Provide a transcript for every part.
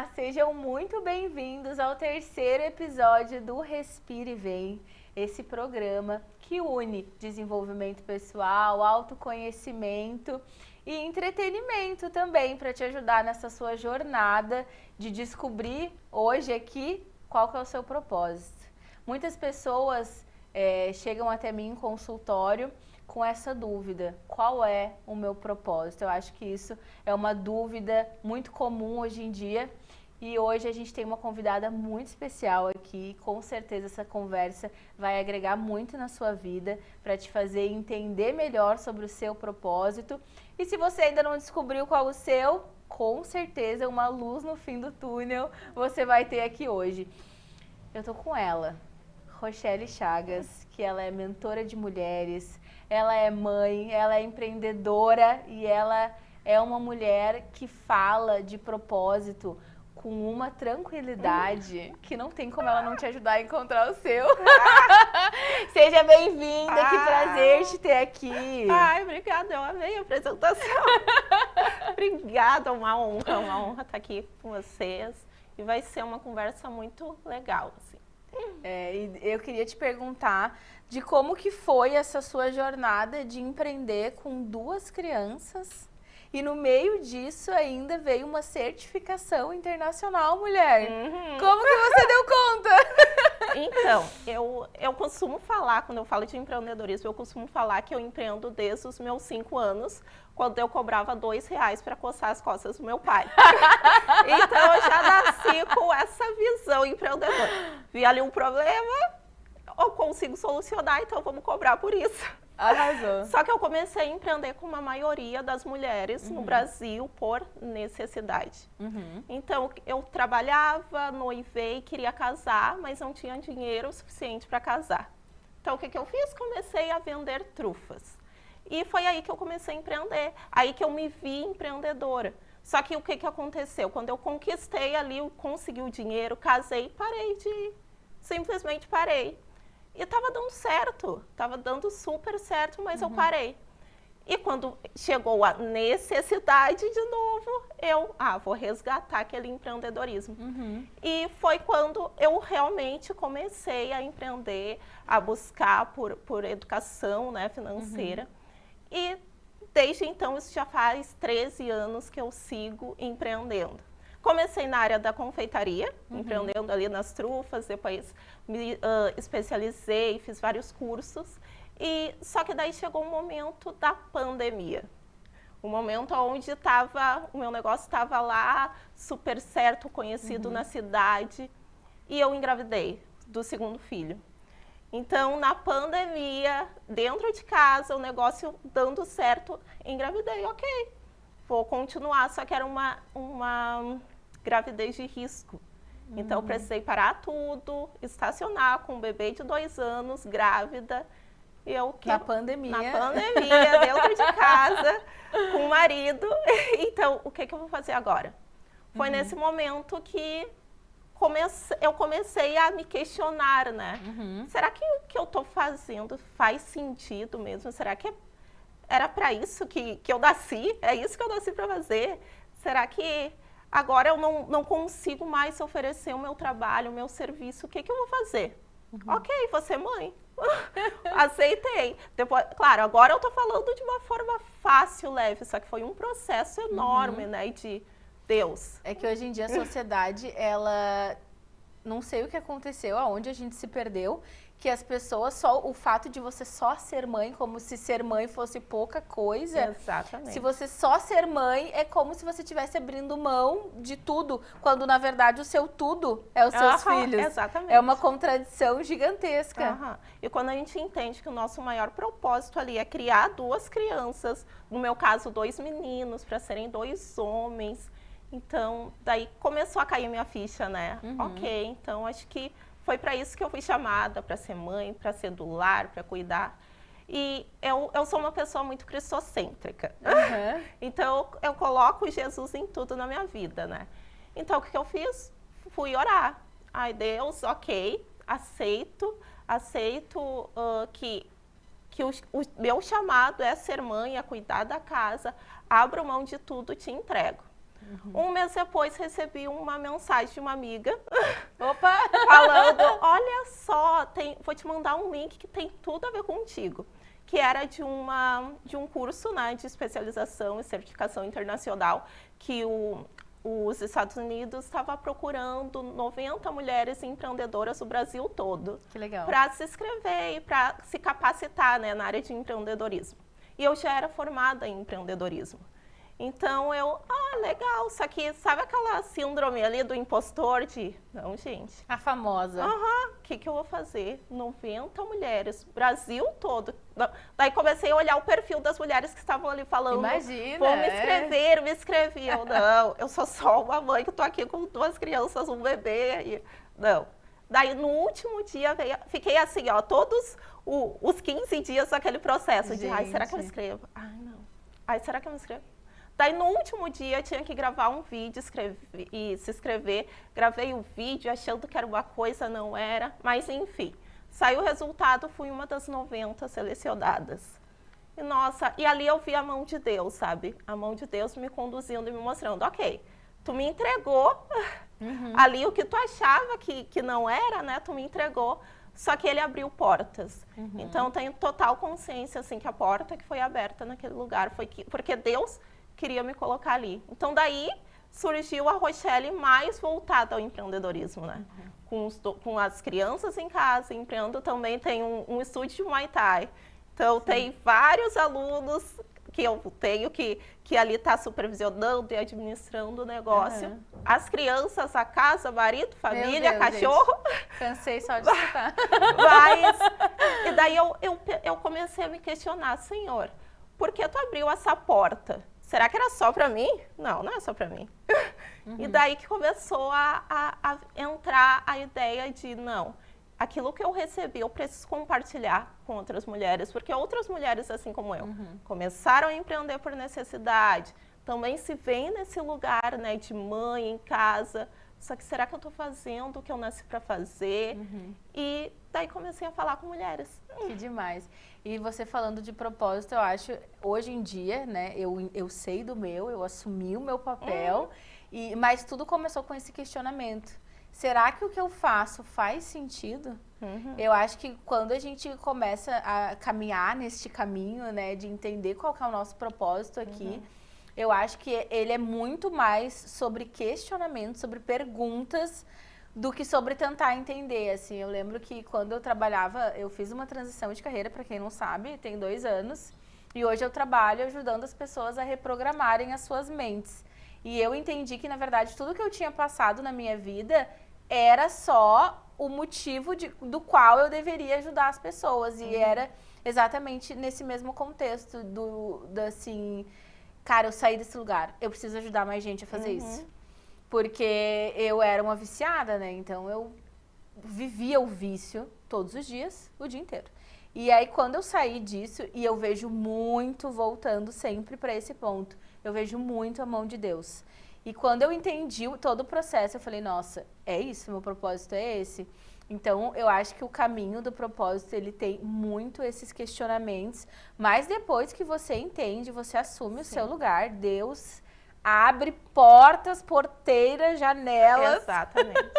Olá, sejam muito bem-vindos ao terceiro episódio do Respire e Vem, esse programa que une desenvolvimento pessoal, autoconhecimento e entretenimento também para te ajudar nessa sua jornada de descobrir hoje aqui qual que é o seu propósito. Muitas pessoas chegam até mim em consultório com essa dúvida, qual é o meu propósito? Eu acho que isso é uma dúvida muito comum hoje em dia e hoje a gente tem uma convidada muito especial aqui, com certeza essa conversa vai agregar muito na sua vida para te fazer entender melhor sobre o seu propósito e se você ainda não descobriu qual o seu, com certeza uma luz no fim do túnel você vai ter aqui hoje. Eu tô com ela, Rochelle Chagas, que ela é mentora de mulheres, ela é mãe, ela é empreendedora e ela é uma mulher que fala de propósito com uma tranquilidade que não tem como ela não te ajudar a encontrar o seu. Seja bem-vinda, que prazer te ter aqui. Ai, obrigada, eu amei a apresentação. Obrigada, uma honra estar aqui com vocês. E vai ser uma conversa muito legal, assim. E eu queria te perguntar de como que foi essa sua jornada de empreender com 2 crianças e no meio disso ainda veio uma certificação internacional, mulher. Como que você deu conta? Então, eu costumo falar, quando eu falo de empreendedorismo, eu costumo falar que eu empreendo desde os meus 5 anos, quando eu cobrava R$2 para coçar as costas do meu pai. Então, eu já nasci com essa visão empreendedora. Vi ali um problema, eu consigo solucionar, então vamos cobrar por isso. Arrasou. Só que eu comecei a empreender com uma maioria das mulheres no Brasil por necessidade. Então, eu trabalhava, noivei, queria casar, mas não tinha dinheiro suficiente para casar. Então, o que eu fiz? Comecei a vender trufas. E foi aí que eu comecei a empreender, aí que eu me vi empreendedora. Só que o que aconteceu? Quando eu conquistei ali, eu consegui o dinheiro, casei, simplesmente parei. E estava dando certo, estava dando super certo, mas eu parei. E quando chegou a necessidade de novo, vou resgatar aquele empreendedorismo. E foi quando eu realmente comecei a empreender, a buscar por educação, né, financeira. E desde então, isso já faz 13 anos que eu sigo empreendendo. Comecei na área da confeitaria, empreendendo ali nas trufas, depois me especializei, fiz vários cursos. Só que daí chegou um momento da pandemia. Um momento onde o meu negócio estava lá, super certo, conhecido na cidade. E eu engravidei do 2º filho. Então, na pandemia, dentro de casa, o negócio dando certo, engravidei, ok. Vou continuar, só que era uma gravidez de risco. Então, eu precisei parar tudo, estacionar com um bebê de 2 anos, grávida. Na pandemia, dentro de casa, com o marido. Então, o que eu vou fazer agora? Foi nesse momento que eu comecei a me questionar, né? Será que o que eu estou fazendo faz sentido mesmo? Será que era para isso que eu nasci? É isso que eu nasci para fazer? Será que agora eu não consigo mais oferecer o meu trabalho, o meu serviço? O que eu vou fazer? Ok, vou ser mãe. Aceitei. Depois, claro, agora eu estou falando de uma forma fácil, leve, só que foi um processo enorme, né, de Deus. É que hoje em dia a sociedade, ela... Não sei o que aconteceu, aonde a gente se perdeu, que as pessoas, o fato de você só ser mãe, como se ser mãe fosse pouca coisa. Exatamente. Se você só ser mãe, é como se você estivesse abrindo mão de tudo, quando na verdade o seu tudo é os seus filhos. Exatamente. É uma contradição gigantesca. E quando a gente entende que o nosso maior propósito ali é criar 2 crianças, no meu caso 2 meninos, para serem 2 homens, então daí começou a cair minha ficha, né? Ok, então acho que foi para isso que eu fui chamada, para ser mãe, para ser do lar, para cuidar. E eu sou uma pessoa muito cristocêntrica. Então, eu coloco Jesus em tudo na minha vida, né? Então, o que eu fiz? Fui orar. Ai, Deus, ok, aceito que o meu chamado é ser mãe, é cuidar da casa, abro mão de tudo, te entrego. Um mês depois recebi uma mensagem de uma amiga Opa! falando, olha só, vou te mandar um link que tem tudo a ver contigo. Que era de um curso, né, de especialização e certificação internacional que os Estados Unidos estava procurando 90 mulheres empreendedoras do Brasil todo. Que legal. Para se inscrever e para se capacitar, né, na área de empreendedorismo. E eu já era formada em empreendedorismo. Então, legal, só que sabe aquela síndrome ali do impostor de... Não, gente. A famosa. O que eu vou fazer? 90 mulheres, Brasil todo. Daí comecei a olhar o perfil das mulheres que estavam ali falando. Imagina. Vou me inscrever. Eu, não, eu sou só uma mãe que estou aqui com 2 crianças, um bebê. E, não. Daí, no último dia, fiquei assim, todos os 15 dias naquele processo de, será que eu me inscrevo? Ai, não. Ai, será que eu me inscrevo? Daí, no último dia, eu tinha que gravar um vídeo e se inscrever. Gravei o vídeo achando que era uma coisa, não era. Mas, enfim, saiu o resultado, fui uma das 90 selecionadas. E, nossa, e ali eu vi a mão de Deus, sabe? A mão de Deus me conduzindo e me mostrando, ok, tu me entregou ali o que tu achava que não era, né? Tu me entregou. Só que ele abriu portas. Então, tenho total consciência, assim, que a porta que foi aberta naquele lugar foi porque Deus queria me colocar ali. Então, daí surgiu a Rochelle mais voltada ao empreendedorismo, né? Com as crianças em casa, empreendo também, tem um estúdio de Muay Thai. Então, tem vários alunos que eu tenho que ali está supervisionando e administrando o negócio. As crianças, a casa, marido, família, cachorro. Gente. Cansei só de escutar. E daí eu comecei a me questionar, Senhor, por que tu abriu essa porta? Será que era só para mim? Não, não é só para mim. E daí que começou a entrar a ideia de, não, aquilo que eu recebi, eu preciso compartilhar com outras mulheres, porque outras mulheres, assim como eu, começaram a empreender por necessidade, também se veem nesse lugar, né, de mãe em casa, só que será que eu estou fazendo o que eu nasci para fazer? E daí comecei a falar com mulheres. Que demais. E você falando de propósito, eu acho, hoje em dia, né, eu sei do meu, eu assumi o meu papel, mas tudo começou com esse questionamento. Será que o que eu faço faz sentido? Eu acho que quando a gente começa a caminhar neste caminho, né, de entender qual que é o nosso propósito aqui, eu acho que ele é muito mais sobre questionamento, sobre perguntas, do que sobre tentar entender, assim. Eu lembro que quando eu trabalhava, eu fiz uma transição de carreira, para quem não sabe, tem 2 anos, e hoje eu trabalho ajudando as pessoas a reprogramarem as suas mentes. E eu entendi que, na verdade, tudo que eu tinha passado na minha vida era só o motivo do qual eu deveria ajudar as pessoas. E era exatamente nesse mesmo contexto assim, cara, eu saí desse lugar, eu preciso ajudar mais gente a fazer isso. Porque eu era uma viciada, né? Então, eu vivia o vício todos os dias, o dia inteiro. E aí, quando eu saí disso, e eu vejo muito voltando sempre para esse ponto, eu vejo muito a mão de Deus. E quando eu entendi todo o processo, eu falei, nossa, é isso, meu propósito é esse. Então, eu acho que o caminho do propósito, ele tem muito esses questionamentos, mas depois que você entende, você assume o seu lugar, Deus abre portas, porteiras, janelas. Exatamente.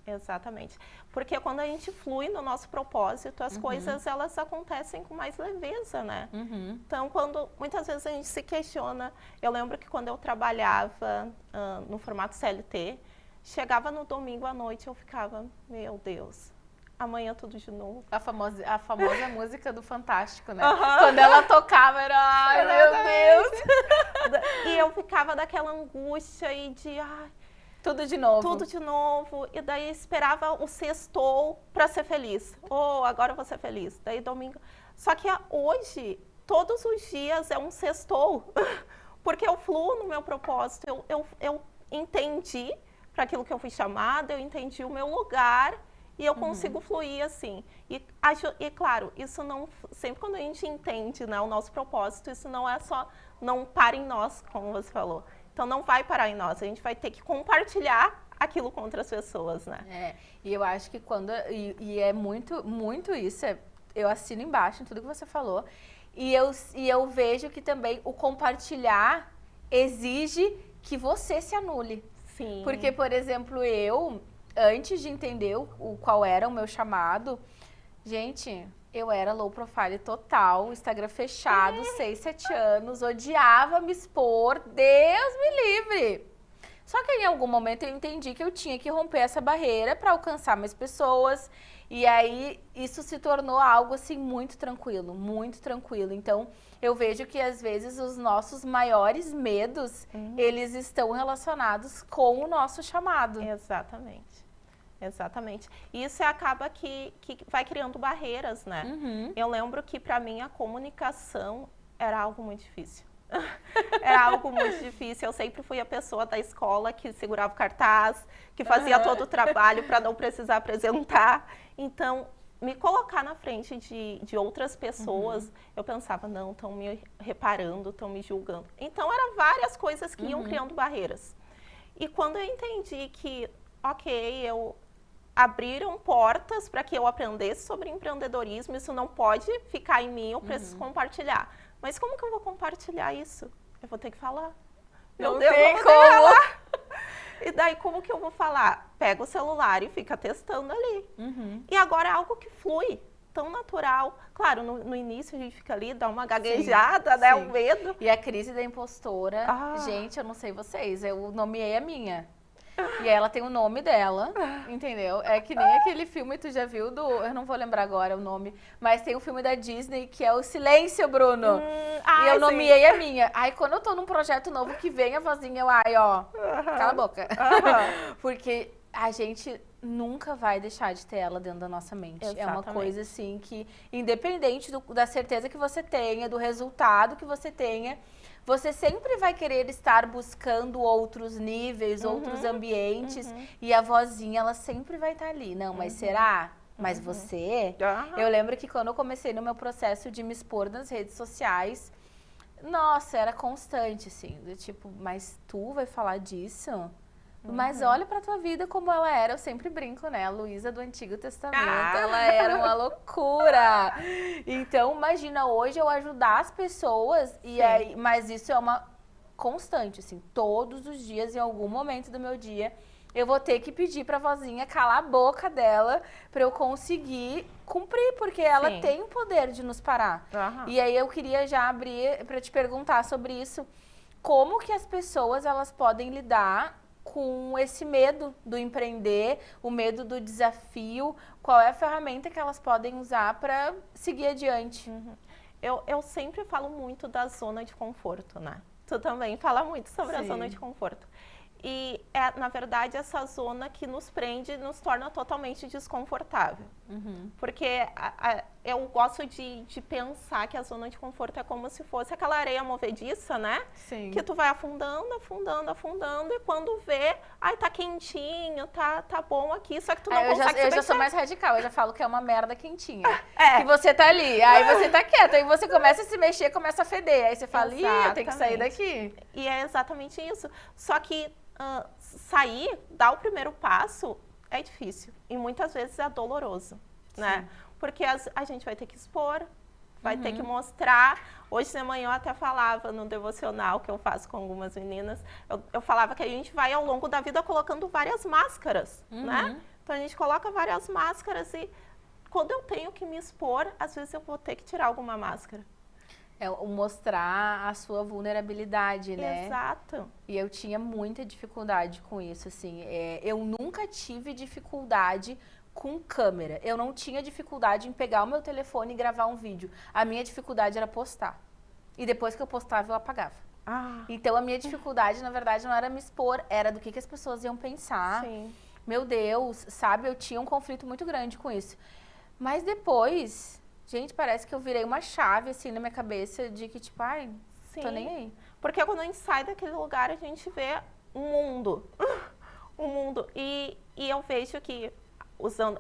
Exatamente. Porque quando a gente flui no nosso propósito, as coisas, elas acontecem com mais leveza, né? Então, muitas vezes a gente se questiona, eu lembro que quando eu trabalhava no formato CLT, chegava no domingo à noite, eu ficava, meu Deus, amanhã tudo de novo. A famosa música do Fantástico, né? Quando ela tocava, era, ai, meu Deus! E eu ficava daquela angústia e de, tudo de novo. Tudo de novo. E daí esperava o sextou para ser feliz. Agora eu vou ser feliz. Daí domingo. Só que hoje, todos os dias é um sextou. Porque eu fluo no meu propósito. Eu entendi para aquilo que eu fui chamada, eu entendi o meu lugar e eu consigo fluir assim. E claro, isso não... Sempre quando a gente entende, né, o nosso propósito, isso não é só... Não para em nós, como você falou. Então, não vai parar em nós. A gente vai ter que compartilhar aquilo com outras pessoas, né? E eu acho que quando... E é muito, muito isso. Eu assino embaixo em tudo que você falou. E eu vejo que também o compartilhar exige que você se anule. Sim. Porque, por exemplo, eu, antes de entender qual era o meu chamado, gente, eu era low profile total, Instagram fechado, 6, 7 anos, odiava me expor, Deus me livre. Só que em algum momento eu entendi que eu tinha que romper essa barreira para alcançar mais pessoas. E aí isso se tornou algo assim muito tranquilo, muito tranquilo. Então eu vejo que às vezes os nossos maiores medos, eles estão relacionados com o nosso chamado. Exatamente. Exatamente. Isso acaba que vai criando barreiras, né? Eu lembro que para mim a comunicação era algo muito difícil. Era algo muito difícil. Eu sempre fui a pessoa da escola que segurava o cartaz, que fazia todo o trabalho para não precisar apresentar. Então, me colocar na frente de outras pessoas, eu pensava, não, estão me reparando, estão me julgando. Então, eram várias coisas que iam criando barreiras. E quando eu entendi que, ok, abriram portas para que eu aprendesse sobre empreendedorismo, isso não pode ficar em mim, eu preciso compartilhar. Mas como que eu vou compartilhar isso? Eu vou ter que falar. Meu Deus, tem como. E daí, como que eu vou falar? Pega o celular e fica testando ali. E agora é algo que flui, tão natural. Claro, no início a gente fica ali, dá uma gaguejada, né? O medo. E a crise da impostora, gente, eu não sei vocês, eu nomeei a minha. E ela tem o nome dela, entendeu? É que nem aquele filme, tu já viu eu não vou lembrar agora o nome, mas tem um filme da Disney que é o Silêncio, Bruno. E eu nomeei a minha. Aí quando eu tô num projeto novo que vem a vozinha, cala a boca. Porque a gente nunca vai deixar de ter ela dentro da nossa mente. Exatamente. É uma coisa assim que, independente da certeza que você tenha, do resultado que você tenha, você sempre vai querer estar buscando outros níveis, outros ambientes. E a vozinha, ela sempre vai estar ali. Não, mas será? Mas você? Eu lembro que quando eu comecei no meu processo de me expor nas redes sociais, nossa, era constante, assim. Do tipo, mas tu vai falar disso? Mas olha pra tua vida como ela era. Eu sempre brinco, né? A Luísa do Antigo Testamento, ela era uma loucura. Então, imagina, hoje eu ajudar as pessoas, mas isso é uma constante, assim. Todos os dias, em algum momento do meu dia, eu vou ter que pedir pra vozinha calar a boca dela pra eu conseguir cumprir, porque ela tem o poder de nos parar. E aí eu queria já abrir pra te perguntar sobre isso. Como que as pessoas, elas podem lidar com esse medo do empreender, o medo do desafio? Qual é a ferramenta que elas podem usar para seguir adiante? Eu sempre falo muito da zona de conforto, né? Tu também fala muito sobre a zona de conforto. E é, na verdade, essa zona que nos prende, nos torna totalmente desconfortável. Porque eu gosto de pensar que a zona de conforto é como se fosse aquela areia movediça, né? Sim. Que tu vai afundando, afundando, afundando, e quando vê, ai, tá quentinho, tá bom aqui, só que tu não consegue Eu já sou mais radical, eu já falo que é uma merda quentinha. É. Que você tá ali, aí você tá quieto, aí você começa a se mexer, começa a feder, aí você fala, ih, eu tenho que sair daqui. E é exatamente isso. Só que sair, dar o primeiro passo é difícil e muitas vezes é doloroso, né? Porque a gente vai ter que expor, vai ter que mostrar. Hoje de manhã eu até falava no devocional que eu faço com algumas meninas, eu falava que a gente vai ao longo da vida colocando várias máscaras, né? Então a gente coloca várias máscaras e quando eu tenho que me expor, às vezes eu vou ter que tirar alguma máscara. É mostrar a sua vulnerabilidade, né? Exato. E eu tinha muita dificuldade com isso, assim. Eu nunca tive dificuldade com câmera. Eu não tinha dificuldade em pegar o meu telefone e gravar um vídeo. A minha dificuldade era postar. E depois que eu postava, eu apagava. Então, a minha dificuldade, na verdade, não era me expor, era do que as pessoas iam pensar. Sim. Meu Deus, sabe? Eu tinha um conflito muito grande com isso. Mas depois... Gente, parece que eu virei uma chave, assim, na minha cabeça de que, tipo, ai, tô nem aí. Porque quando a gente sai daquele lugar, a gente vê um mundo. Um mundo. E eu vejo que,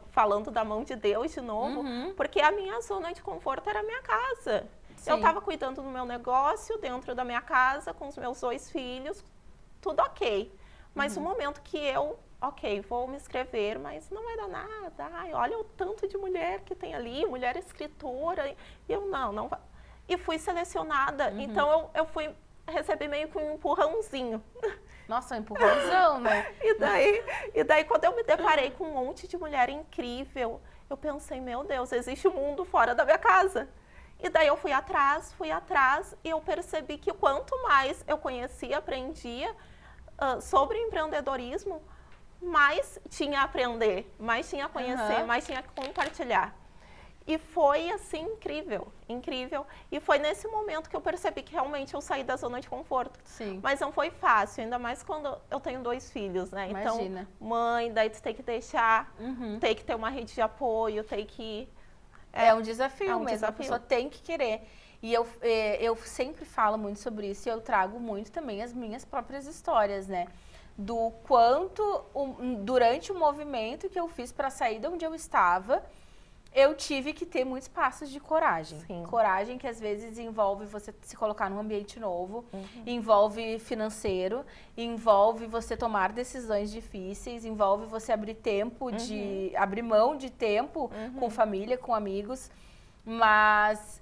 falando da mão de Deus de novo, porque a minha zona de conforto era a minha casa. Eu estava cuidando do meu negócio, dentro da minha casa, com os meus 2 filhos, tudo ok. Mas o momento que eu... Ok, vou me inscrever, mas não vai dar nada. Ai, olha o tanto de mulher que tem ali, mulher escritora. E eu, não vai. E fui selecionada. Então, eu recebi meio que um empurrãozinho. Nossa, empurrãozão, né? E daí, quando eu me deparei com um monte de mulher incrível, eu pensei, meu Deus, existe um mundo fora da minha casa. E daí eu fui atrás, e eu percebi que quanto mais eu conhecia, aprendia sobre empreendedorismo, mais tinha a aprender, mais tinha a conhecer, mais tinha a compartilhar. E foi assim incrível. E foi nesse momento que eu percebi que realmente eu saí da zona de conforto. Sim. Mas não foi fácil, ainda mais quando eu tenho 2 filhos, né? Imagina. Então, mãe, daí tu tem que deixar, tem que ter uma rede de apoio, tem que... É um desafio mesmo, desafio. A pessoa tem que querer. E eu sempre falo muito sobre isso e eu trago muito também as minhas próprias histórias, né? Do quanto, durante o movimento que eu fiz para sair de onde eu estava, eu tive que ter muitos passos de coragem. Sim. Coragem que às vezes envolve você se colocar num ambiente novo, envolve financeiro, envolve você tomar decisões difíceis, envolve você abrir tempo abrir mão de tempo com família, com amigos. Mas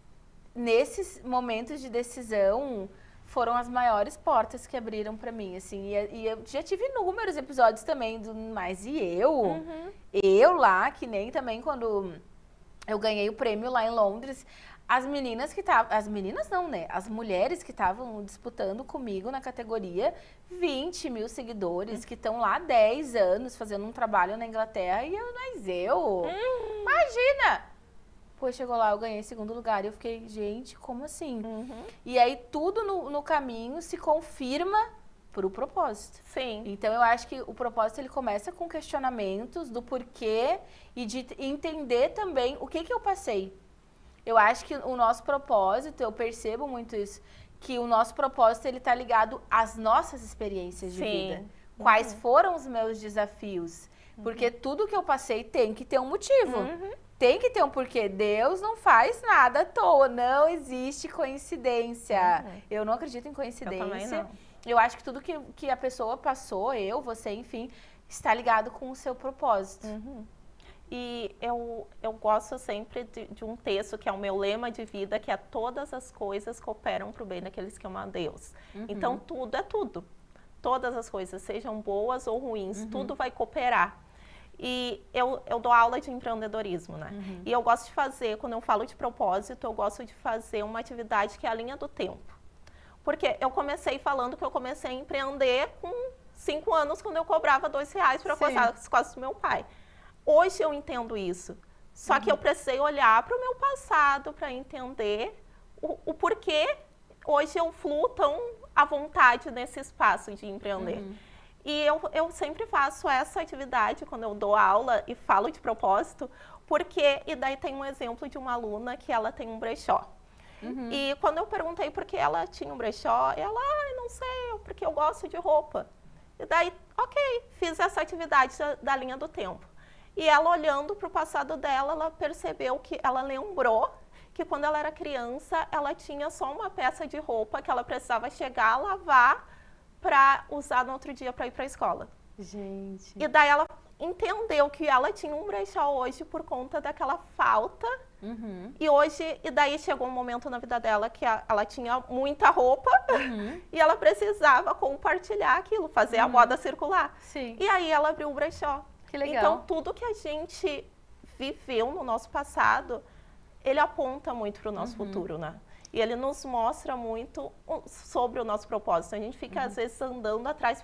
nesses momentos de decisão foram as maiores portas que abriram para mim, assim. E eu já tive inúmeros episódios também do Mas e eu? Eu lá, que nem também quando eu ganhei o prêmio lá em Londres, as meninas que estavam... As meninas não, né? As mulheres que estavam disputando comigo na categoria, 20 mil seguidores, que estão lá há 10 anos fazendo um trabalho na Inglaterra. E eu... Imagina! Pô, chegou lá, eu ganhei 2º lugar. E eu fiquei, gente, como assim? E aí tudo no caminho se confirma pro propósito. Sim. Então eu acho que o propósito ele começa com questionamentos do porquê e de entender também o que eu passei. Eu acho que o nosso propósito, eu percebo muito isso, que o nosso propósito ele tá ligado às nossas experiências de vida. Quais foram os meus desafios? Porque tudo que eu passei tem que ter um motivo. Tem que ter um porquê. Deus não faz nada à toa. Não existe coincidência. Eu não acredito em coincidência. Eu também não. Eu acho que tudo que a pessoa passou, você, enfim, está ligado com o seu propósito. E eu gosto sempre de um texto que é o meu lema de vida, que é todas as coisas cooperam para o bem daqueles que amam a Deus. Então, tudo é tudo. Todas as coisas, sejam boas ou ruins, tudo vai cooperar. E eu dou aula de empreendedorismo, né? E eu gosto de fazer, quando eu falo de propósito, eu gosto de fazer uma atividade que é a linha do tempo. Porque eu comecei falando que eu comecei a empreender com 5 anos, quando eu cobrava R$2 para coçar as costas do meu pai. Hoje eu entendo isso. Só que eu precisei olhar para o meu passado para entender o porquê hoje eu fluo tão à vontade nesse espaço de empreender. E eu sempre faço essa atividade quando eu dou aula e falo de propósito, porque, e daí tem um exemplo de uma aluna que ela tem um brechó. E quando eu perguntei por que ela tinha um brechó, ela, não sei, porque eu gosto de roupa. E daí, ok, fiz essa atividade da linha do tempo. E ela olhando para o passado dela, ela percebeu que ela lembrou que quando ela era criança, ela tinha só uma peça de roupa que ela precisava chegar, lavar, para usar no outro dia para ir para a escola. Gente. E daí ela entendeu que ela tinha um brechó hoje por conta daquela falta. E daí chegou um momento na vida dela que ela tinha muita roupa e ela precisava compartilhar aquilo, fazer a moda circular. Sim. E aí ela abriu o brechó. Que legal. Então, tudo que a gente viveu no nosso passado, ele aponta muito para o nosso futuro, né? E ele nos mostra muito sobre o nosso propósito. A gente fica, às vezes, andando atrás,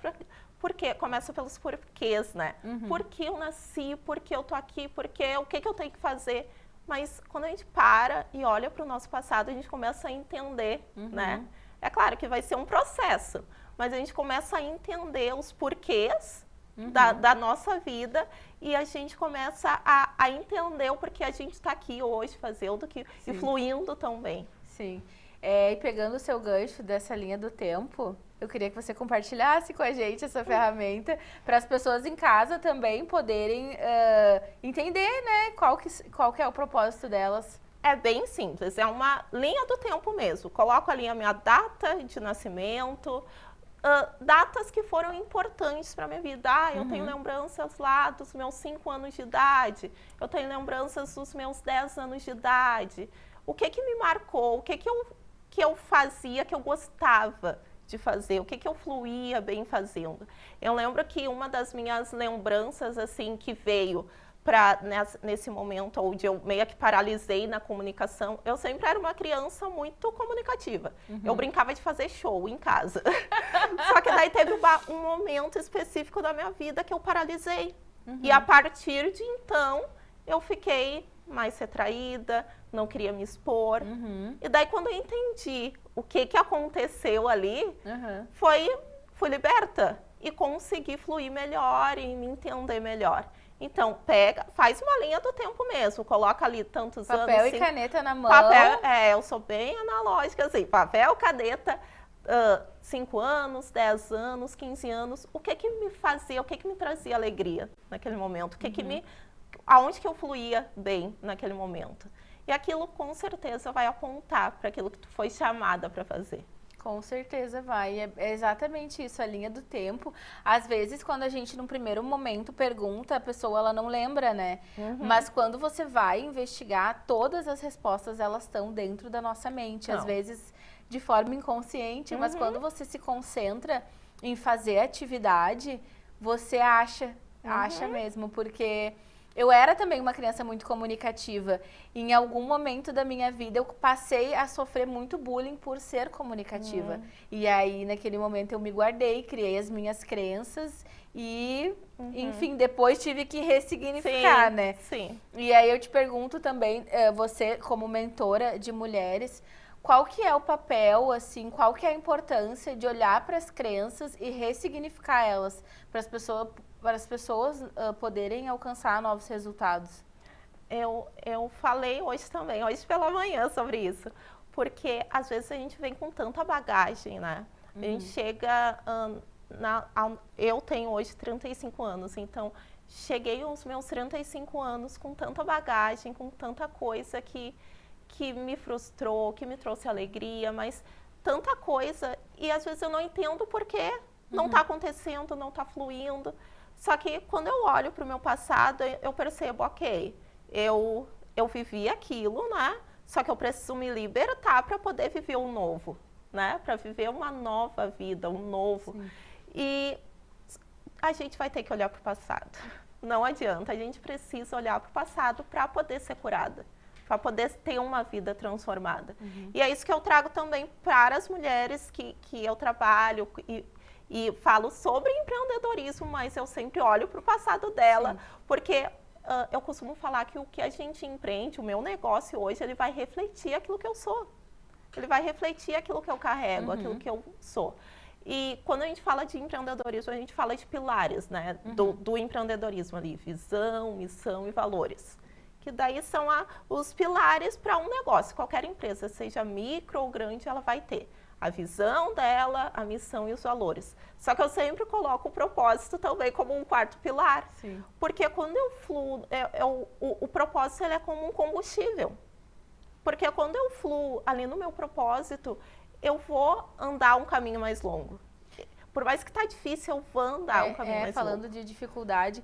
porque começa pelos porquês, né? Por que eu nasci? Por que eu tô aqui? O que eu tenho que fazer? Mas quando a gente para e olha para o nosso passado, a gente começa a entender, né? É claro que vai ser um processo, mas a gente começa a entender os porquês da nossa vida e a gente começa a entender o porquê a gente está aqui hoje fazendo e fluindo tão bem. Sim. E pegando o seu gancho dessa linha do tempo, eu queria que você compartilhasse com a gente essa ferramenta para as pessoas em casa também poderem entender, né, qual que é o propósito delas. É bem simples, é uma linha do tempo mesmo. Coloco ali a minha data de nascimento, datas que foram importantes para a minha vida. Eu tenho lembranças lá dos meus 5 anos de idade, eu tenho lembranças dos meus 10 anos de idade. O que me marcou, o que eu fazia, que eu gostava de fazer, o que que eu fluía bem fazendo. Eu lembro que uma das minhas lembranças, assim, que veio nesse momento onde eu meio que paralisei na comunicação, eu sempre era uma criança muito comunicativa. Eu brincava de fazer show em casa. Só que daí teve um momento específico da minha vida que eu paralisei. E a partir de então, eu fiquei mais retraída, não queria me expor. E daí quando eu entendi o que que aconteceu ali, fui liberta e consegui fluir melhor e me entender melhor. Então, faz uma linha do tempo mesmo, coloca ali tantos anos. Papel e caneta na mão. Eu sou bem analógica, assim, papel, caneta, 5 anos, 10 anos, 15 anos. O que que me fazia, o que que me trazia alegria naquele momento? O que que aonde que eu fluía bem naquele momento? E aquilo com certeza vai apontar para aquilo que tu foi chamada para fazer. Com certeza vai, é exatamente isso, a linha do tempo. Às vezes, quando a gente, num primeiro momento, pergunta, a pessoa, ela não lembra, né? Mas quando você vai investigar, todas as respostas, elas estão dentro da nossa mente. Às vezes, de forma inconsciente, mas quando você se concentra em fazer atividade, você acha mesmo, porque... Eu era também uma criança muito comunicativa. Em algum momento da minha vida, eu passei a sofrer muito bullying por ser comunicativa. E aí, naquele momento, eu me guardei, criei as minhas crenças e, enfim, depois tive que ressignificar, né? Sim. E aí, eu te pergunto também, você, como mentora de mulheres, qual que é o papel, assim, qual que é a importância de olhar para as crenças e ressignificar elas para as pessoas poderem alcançar novos resultados? Eu falei hoje também, hoje pela manhã, sobre isso. Porque às vezes a gente vem com tanta bagagem, né? A gente chega... eu tenho hoje 35 anos, então cheguei aos meus 35 anos com tanta bagagem, com tanta coisa que me frustrou, que me trouxe alegria, mas tanta coisa. E às vezes eu não entendo por que não está acontecendo, não está fluindo. Só que quando eu olho para o meu passado, eu percebo, ok, eu vivi aquilo, né? Só que eu preciso me libertar para poder viver um novo, né? Para viver uma nova vida, um novo. Sim. E a gente vai ter que olhar para o passado. Não adianta, a gente precisa olhar para o passado para poder ser curada, para poder ter uma vida transformada. E é isso que eu trago também para as mulheres que eu trabalho e falo sobre empreendedorismo, mas eu sempre olho para o passado dela, porque eu costumo falar que o que a gente empreende, o meu negócio hoje, ele vai refletir aquilo que eu sou. Ele vai refletir aquilo que eu carrego, aquilo que eu sou. E quando a gente fala de empreendedorismo, a gente fala de pilares, né, do empreendedorismo ali, visão, missão e valores. Que daí são os pilares para um negócio. Qualquer empresa, seja micro ou grande, ela vai ter a visão dela, a missão e os valores. Só que eu sempre coloco o propósito também como um quarto pilar. Sim. Porque quando eu fluo, o propósito ele é como um combustível. Porque quando eu fluo ali no meu propósito, eu vou andar um caminho mais longo. Por mais que tá difícil, eu vou andar um caminho mais longo. Falando de dificuldade,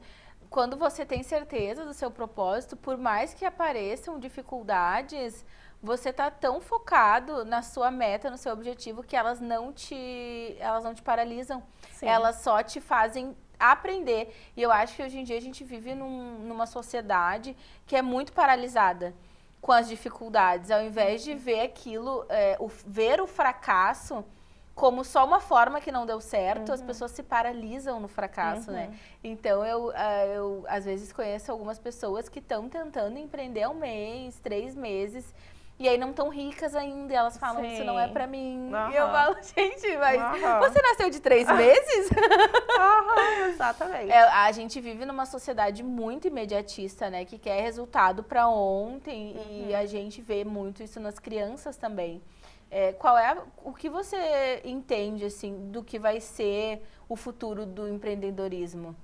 quando você tem certeza do seu propósito, por mais que apareçam dificuldades, você está tão focado na sua meta, no seu objetivo, que elas não te paralisam. Sim. Elas só te fazem aprender. E eu acho que hoje em dia a gente vive numa sociedade que é muito paralisada com as dificuldades. Ao invés de ver aquilo, ver o fracasso como só uma forma que não deu certo, as pessoas se paralisam no fracasso, né? Então, eu às vezes conheço algumas pessoas que estão tentando empreender 1 mês, 3 meses, e aí não estão ricas ainda, elas falam, isso não é pra mim. E eu falo, gente, mas você nasceu de 3 meses? Exatamente. A gente vive numa sociedade muito imediatista, né? Que quer resultado pra ontem, e a gente vê muito isso nas crianças também. O que você entende, assim, do que vai ser o futuro do empreendedorismo?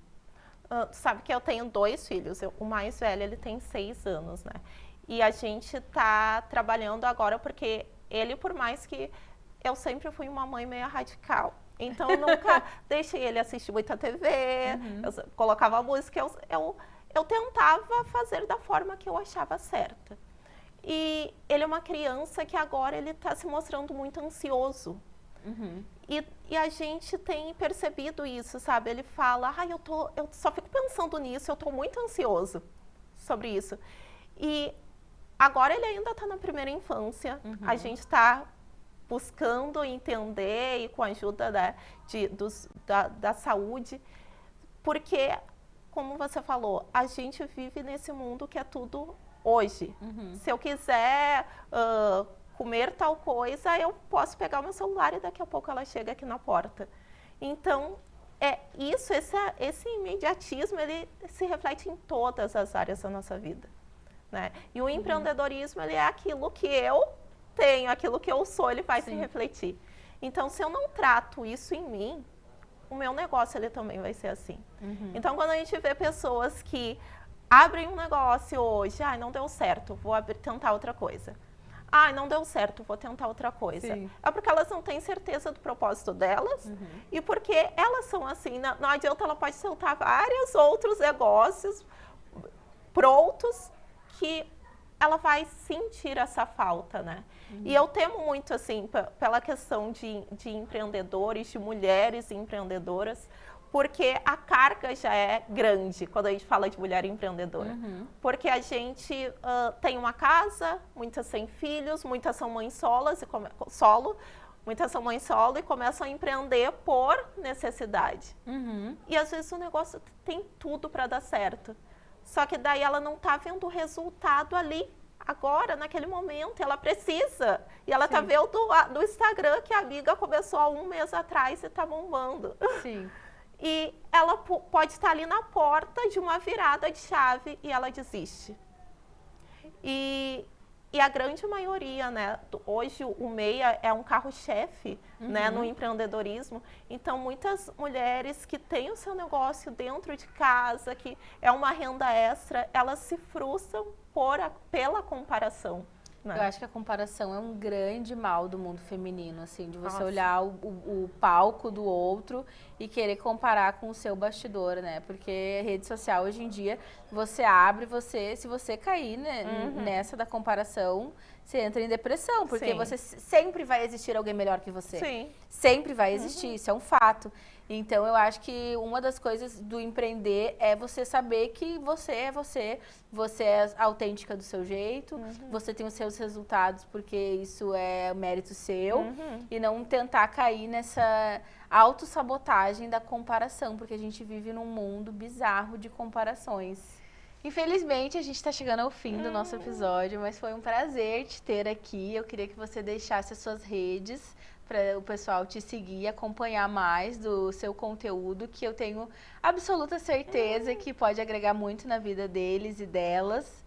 Sabe que eu tenho 2 filhos, o mais velho, ele tem 6 anos, né? E a gente tá trabalhando agora porque ele, por mais que eu sempre fui uma mãe meio radical, então eu nunca deixei ele assistir muita TV, eu colocava música, eu tentava fazer da forma que eu achava certa. E ele é uma criança que agora ele está se mostrando muito ansioso. E a gente tem percebido isso, sabe? Ele fala, eu só fico pensando nisso, eu estou muito ansioso sobre isso. E agora ele ainda está na primeira infância, a gente está buscando entender e com a ajuda da saúde, porque, como você falou, a gente vive nesse mundo que é tudo hoje. Se eu quiser comer tal coisa, eu posso pegar o meu celular e daqui a pouco ela chega aqui na porta. Então, esse imediatismo, ele se reflete em todas as áreas da nossa vida, né? E o empreendedorismo, ele é aquilo que eu tenho, aquilo que eu sou, ele vai se refletir. Então, se eu não trato isso em mim, o meu negócio, ele também vai ser assim. Então, quando a gente vê pessoas que abrem um negócio hoje, não deu certo, vou tentar outra coisa. Não deu certo, vou tentar outra coisa. Sim. É porque elas não têm certeza do propósito delas e porque elas são assim, não adianta, ela pode tentar vários outros negócios prontos que ela vai sentir essa falta, né? E eu temo muito, assim, pela questão de empreendedores, de mulheres empreendedoras, porque a carga já é grande quando a gente fala de mulher empreendedora. Porque a gente tem uma casa, muitas têm filhos, muitas são mães muitas são mães solo e começam a empreender por necessidade. E às vezes o negócio tem tudo para dar certo. Só que daí ela não está vendo o resultado ali, agora, naquele momento. Ela precisa. E ela está vendo do Instagram que a amiga começou há 1 mês atrás e está bombando. Sim. E ela pode estar ali na porta de uma virada de chave e ela desiste. E a grande maioria, né? Hoje o MEI é um carro-chefe, né, no empreendedorismo. Então, muitas mulheres que têm o seu negócio dentro de casa, que é uma renda extra, elas se frustram pela comparação. Né? Eu acho que a comparação é um grande mal do mundo feminino, assim, de você olhar o palco do outro e querer comparar com o seu bastidor, né? Porque rede social hoje em dia, você abre, se você cair, né, nessa da comparação, você entra em depressão, porque você sempre vai existir alguém melhor que você. Sim. Sempre vai existir, isso é um fato. Então, eu acho que uma das coisas do empreender é você saber que você é autêntica do seu jeito, você tem os seus resultados porque isso é mérito seu, e não tentar cair nessa autossabotagem da comparação, porque a gente vive num mundo bizarro de comparações. Infelizmente, a gente está chegando ao fim do nosso episódio, mas foi um prazer te ter aqui. Eu queria que você deixasse as suas redes para o pessoal te seguir e acompanhar mais do seu conteúdo, que eu tenho absoluta certeza que pode agregar muito na vida deles e delas.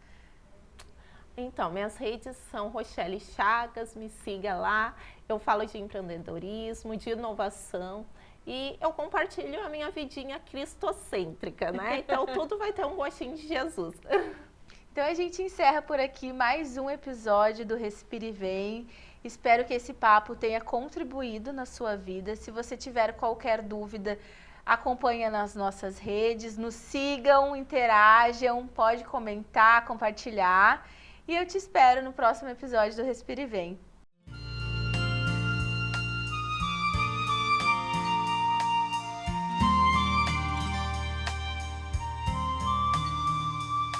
Então, minhas redes são Rochelle Chagas, me siga lá. Eu falo de empreendedorismo, de inovação e eu compartilho a minha vidinha cristocêntrica, né? Então, tudo vai ter um gostinho de Jesus. Então, a gente encerra por aqui mais um episódio do Respire e Vem. Espero que esse papo tenha contribuído na sua vida. Se você tiver qualquer dúvida, acompanhe nas nossas redes, nos sigam, interajam, pode comentar, compartilhar. E eu te espero no próximo episódio do Respire e Vem.